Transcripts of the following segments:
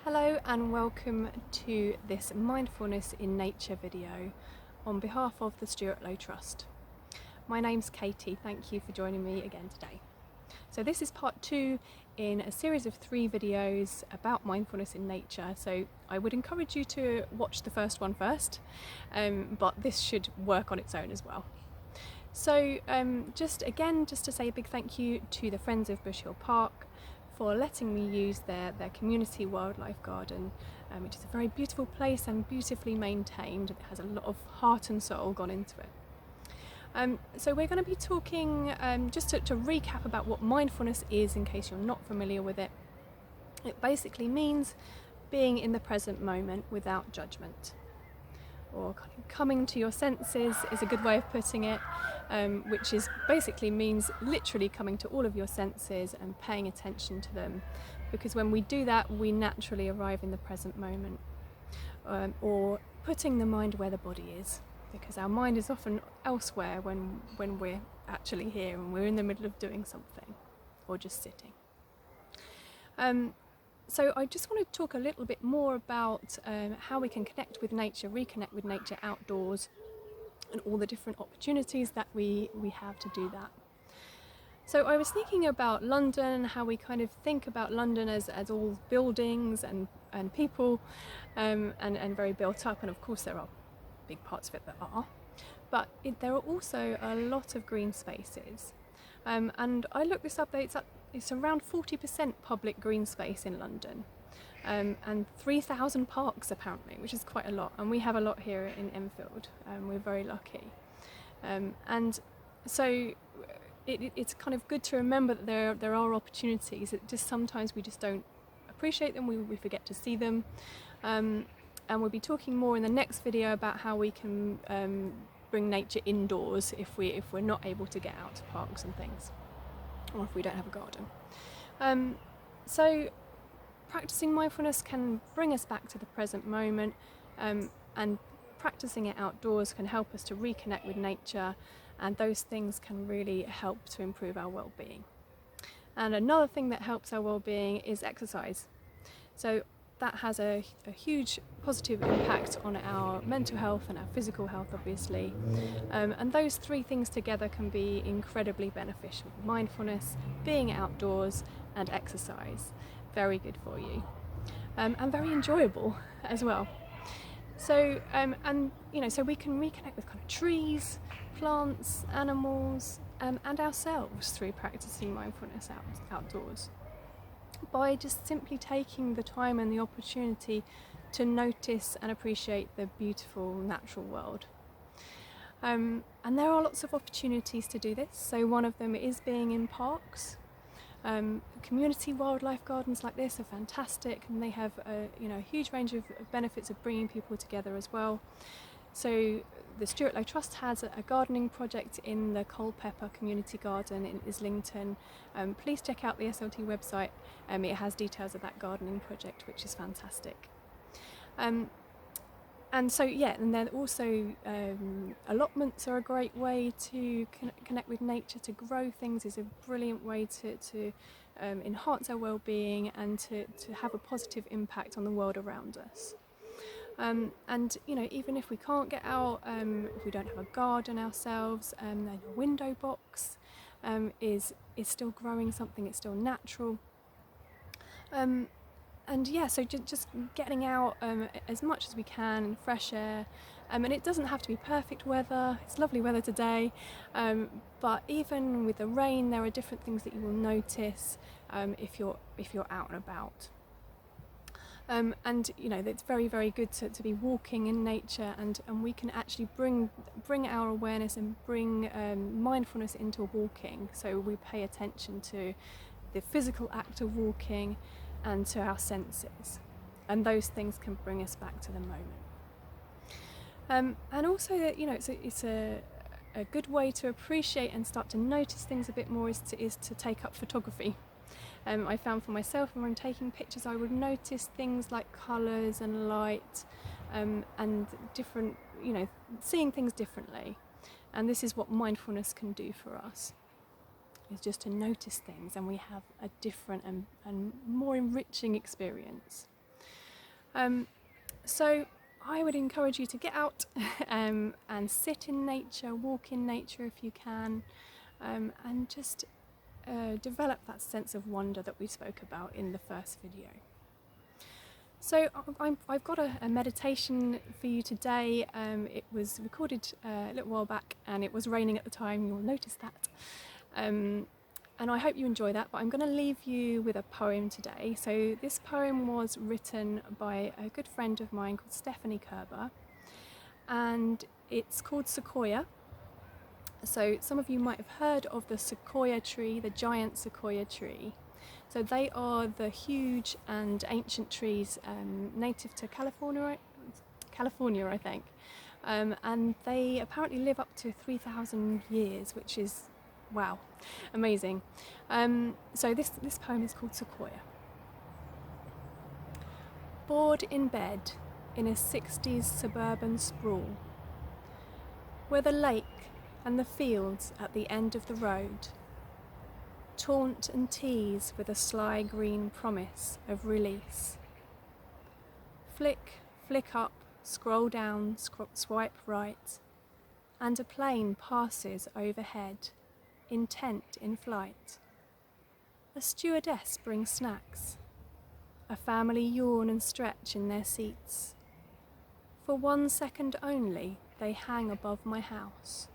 Hello and welcome to this Mindfulness in Nature video on behalf of the Stuart Low Trust. My name's Katie, thank you for joining me again today. So this is part 2 in a series of 3 videos about mindfulness in nature, so I would encourage you to watch the first one first, but this should work on its own as well. So just to say a big thank you to the Friends of Bush Hill Park for letting me use their community wildlife garden, which is a very beautiful place and beautifully maintained. It has a lot of heart and soul gone into it. So we're going to be talking, just to recap about what mindfulness is in case you're not familiar with it. It basically means being in the present moment without judgment, or kind of coming to your senses is a good way of putting it, which is basically means literally coming to all of your senses and paying attention to them, because when we do that we naturally arrive in the present moment, or putting the mind where the body is, because our mind is often elsewhere when we're actually here and we're in the middle of doing something or just sitting. So I just want to talk a little bit more about how we can connect with nature, reconnect with nature outdoors, and all the different opportunities that we have to do that. So I was thinking about London, how we kind of think about London as all buildings and people, and very built up, and of course there are big parts of it that are, but there are also a lot of green spaces. And I looked this up, it's around 40% public green space in London, and 3,000 parks apparently, which is quite a lot, and we have a lot here in Enfield. We're very lucky, and so it's kind of good to remember that there are opportunities. It just sometimes we just don't appreciate them, we forget to see them, and we'll be talking more in the next video about how we can bring nature indoors if we're not able to get out to parks and things, or if we don't have a garden. So practicing mindfulness can bring us back to the present moment, and practicing it outdoors can help us to reconnect with nature, and those things can really help to improve our well-being. And another thing that helps our well-being is exercise. So that has a huge positive impact on our mental health and our physical health, obviously. And those 3 things together can be incredibly beneficial. Mindfulness, being outdoors, and exercise. Very good for you. And very enjoyable as well. So, so we can reconnect with kind of trees, plants, animals, and ourselves through practicing mindfulness outdoors, by just simply taking the time and the opportunity to notice and appreciate the beautiful natural world. And there are lots of opportunities to do this. So one of them is being in parks. Community wildlife gardens like this are fantastic, and they have a huge range of benefits of bringing people together as well. So the Stuart Low Trust has a gardening project in the Culpeper Community Garden in Islington. Please check out the SLT website. It has details of that gardening project, which is fantastic. And so and then also allotments are a great way to connect with nature. To grow things is a brilliant way to enhance our well-being and to have a positive impact on the world around us. And even if we can't get out, if we don't have a garden ourselves, then a window box is still growing something. It's still natural. So just getting out as much as we can in fresh air, and it doesn't have to be perfect weather. It's lovely weather today, but even with the rain, there are different things that you will notice if you're out and about. It's very, very good to be walking in nature, and we can actually bring our awareness and bring mindfulness into walking. So we pay attention to the physical act of walking and to our senses, and those things can bring us back to the moment. And also that it's a good way to appreciate and start to notice things a bit more is to take up photography. I found for myself, when I'm taking pictures, I would notice things like colours and light, and different, seeing things differently. And this is what mindfulness can do for us, is just to notice things, and we have a different and more enriching experience. So I would encourage you to get out and sit in nature, walk in nature if you can, and just develop that sense of wonder that we spoke about in the first video. So I've got a meditation for you today. It was recorded a little while back and it was raining at the time, you'll notice that. And I hope you enjoy that, but I'm going to leave you with a poem today. So this poem was written by a good friend of mine called Stephanie Kerber, and it's called Sequoia. So some of you might have heard of the sequoia tree, the giant sequoia tree. So they are the huge and ancient trees native to California, I think. And they apparently live up to 3,000 years, which is, wow, amazing. So this poem is called Sequoia. Bored in bed in a 60s suburban sprawl, where the lake and the fields at the end of the road taunt and tease with a sly green promise of release. Flick, flick up, scroll down, swipe right, and a plane passes overhead, intent in flight. A stewardess brings snacks. A family yawn and stretch in their seats. For 1 second only, they hang above my house.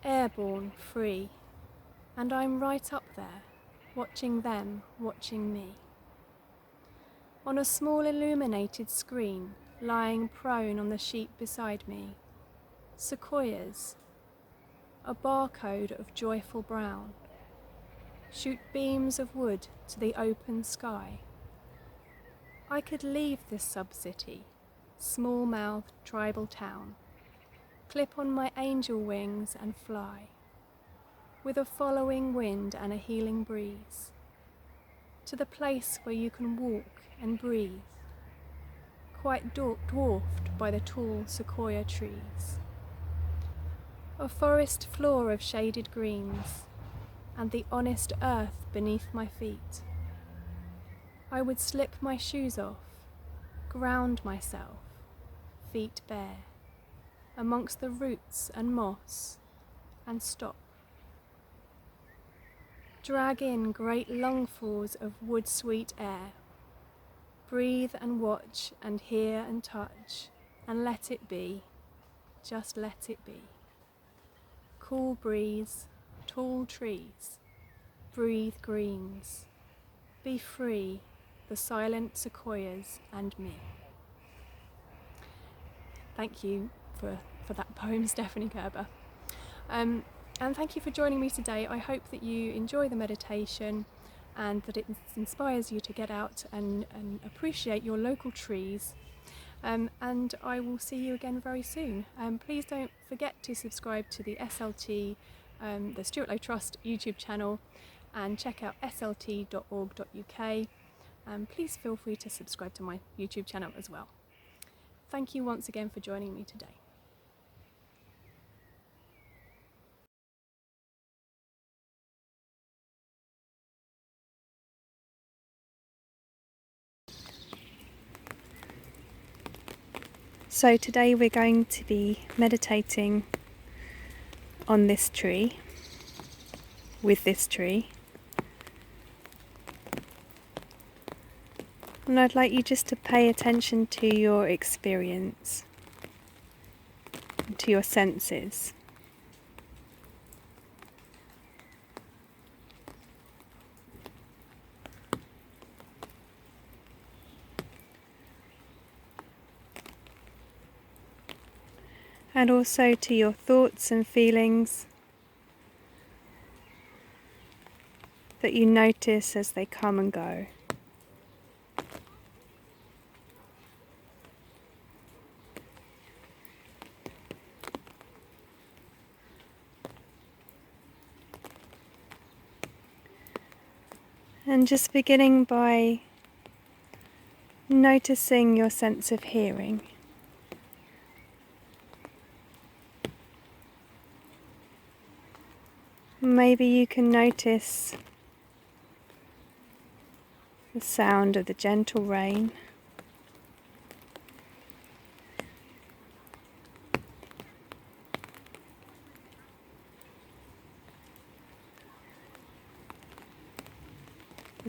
Airborne, free, and I'm right up there, watching them, watching me. On a small illuminated screen, lying prone on the sheet beside me, sequoias, a barcode of joyful brown, shoot beams of wood to the open sky. I could leave this sub-city, small-mouthed tribal town, clip on my angel wings and fly, with a following wind and a healing breeze, to the place where you can walk and breathe, quite dwarfed by the tall sequoia trees. A forest floor of shaded greens, and the honest earth beneath my feet. I would slip my shoes off, ground myself, feet bare, amongst the roots and moss, and stop. Drag in great lungfuls of wood-sweet air. Breathe and watch and hear and touch, and let it be, just let it be. Cool breeze, tall trees, breathe greens. Be free, the silent sequoias and me. Thank you for that poem, Stephanie Kerber. And thank you for joining me today. I hope that you enjoy the meditation and that it inspires you to get out and appreciate your local trees. And I will see you again very soon. Please don't forget to subscribe to the SLT, the Stuart Low Trust YouTube channel, and check out slt.org.uk. Please feel free to subscribe to my YouTube channel as well. Thank you once again for joining me today. So today we're going to be meditating on this tree, with this tree. And I'd like you just to pay attention to your experience, to your senses. And also to your thoughts and feelings that you notice as they come and go. And just beginning by noticing your sense of hearing. Maybe you can notice the sound of the gentle rain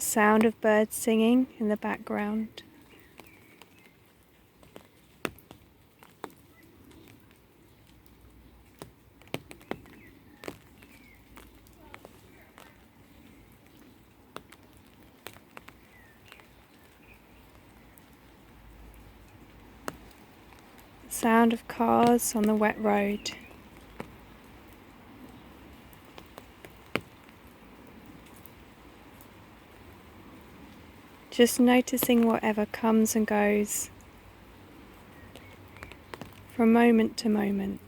sound of birds singing in the background. Sound of cars on the wet road. Just noticing whatever comes and goes from moment to moment.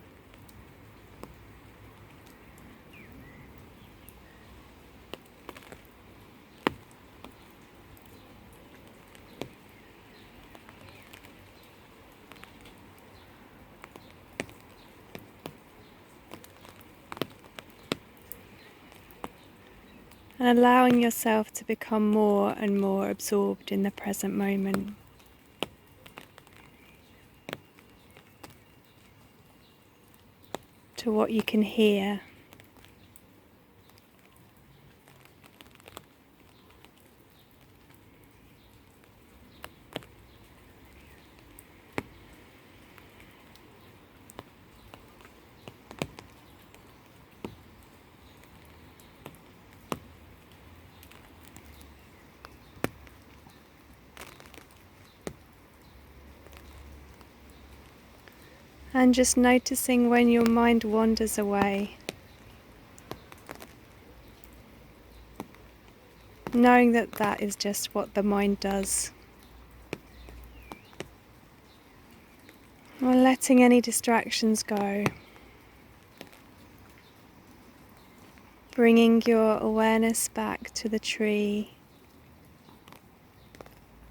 And allowing yourself to become more and more absorbed in the present moment. To what you can hear. And just noticing when your mind wanders away. Knowing that that is just what the mind does. Or letting any distractions go. Bringing your awareness back to the tree,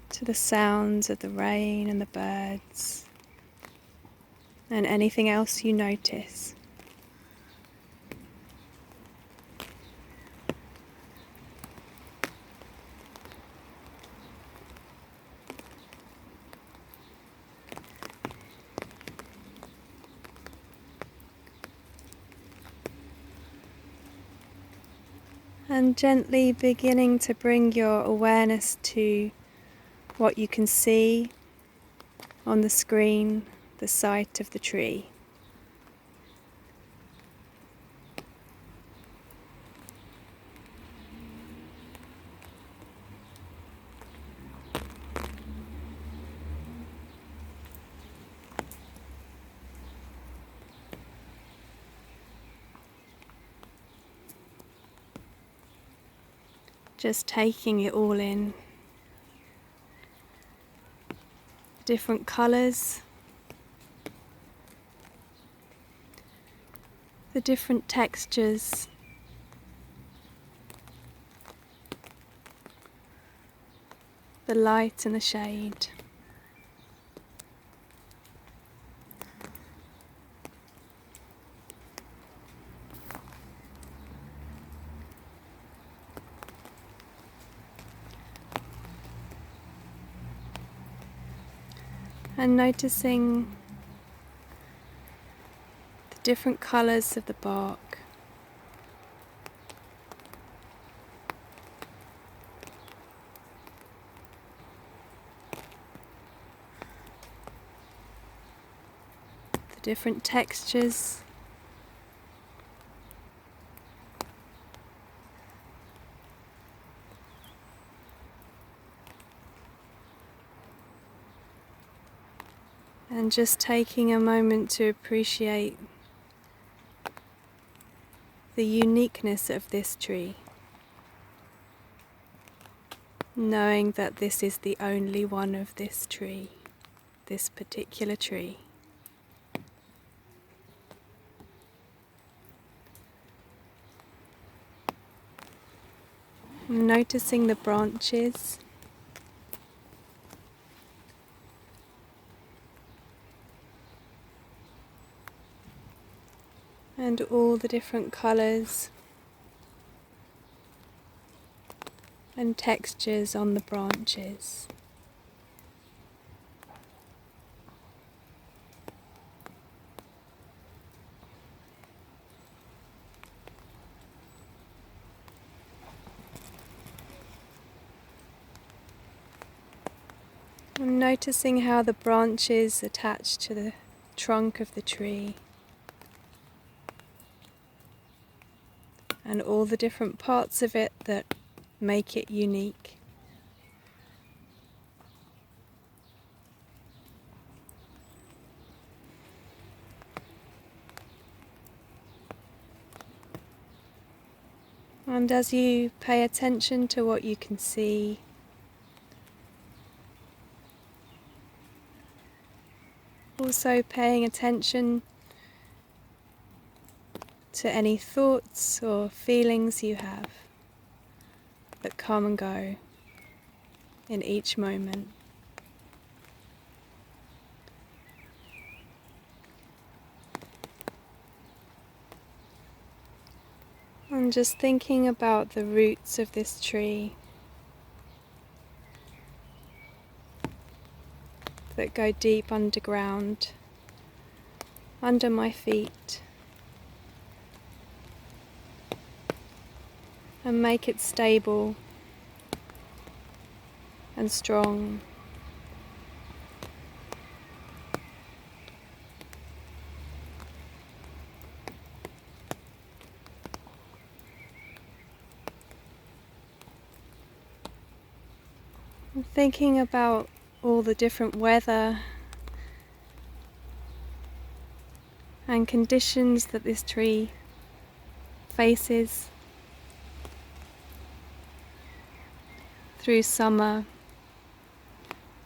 to the sounds of the rain and the birds. And anything else you notice. And gently beginning to bring your awareness to what you can see on the screen, the sight of the tree. Just taking it all in. Different colours, the different textures, the light and the shade. And noticing the different colours of the bark. The different textures. And just taking a moment to appreciate the uniqueness of this tree. Knowing that this is the only one of this tree, this particular tree. Noticing the branches. And all the different colours and textures on the branches. And noticing how the branches attach to the trunk of the tree and all the different parts of it that make it unique. And as you pay attention to what you can see, also paying attention to any thoughts or feelings you have that come and go in each moment. And just thinking about the roots of this tree that go deep underground, under my feet, and make it stable and strong. And thinking about all the different weather and conditions that this tree faces through summer,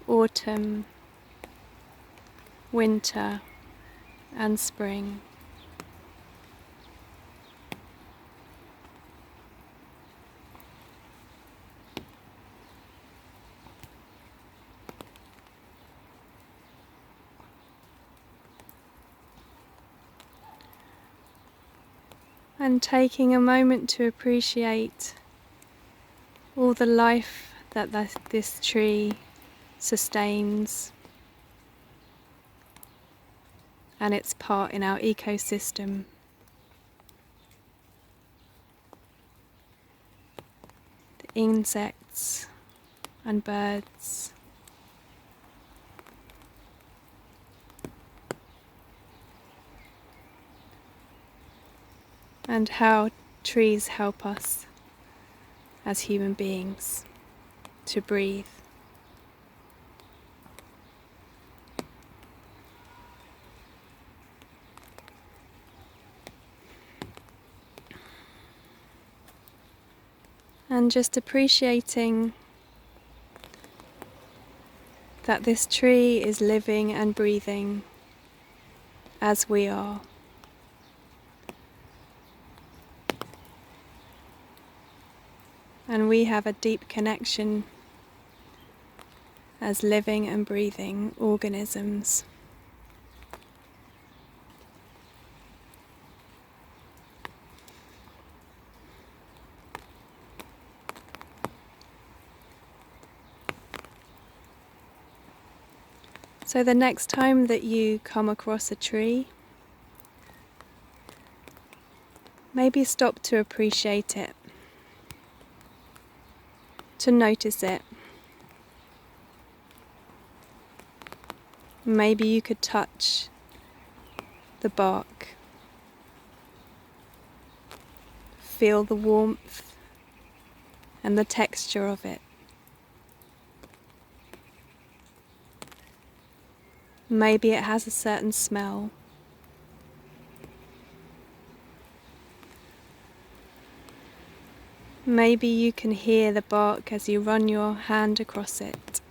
autumn, winter, and spring. And taking a moment to appreciate all the life that this tree sustains and its part in our ecosystem. The insects and birds, and how trees help us as human beings to breathe. And just appreciating that this tree is living and breathing as we are. And we have a deep connection as living and breathing organisms. So the next time that you come across a tree, maybe stop to appreciate it, to notice it. Maybe you could touch the bark, feel the warmth and the texture of it. Maybe it has a certain smell. Maybe you can hear the bark as you run your hand across it.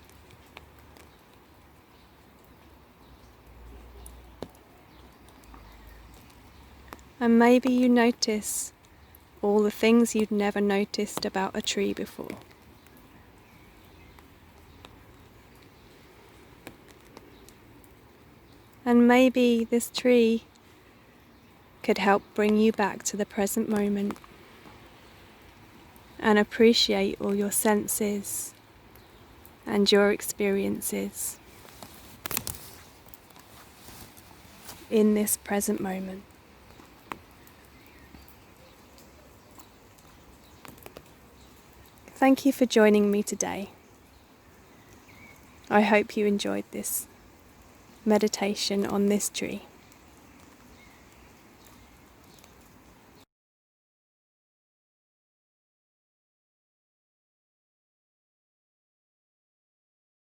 And maybe you notice all the things you'd never noticed about a tree before. And maybe this tree could help bring you back to the present moment and appreciate all your senses and your experiences in this present moment. Thank you for joining me today. I hope you enjoyed this meditation on this tree.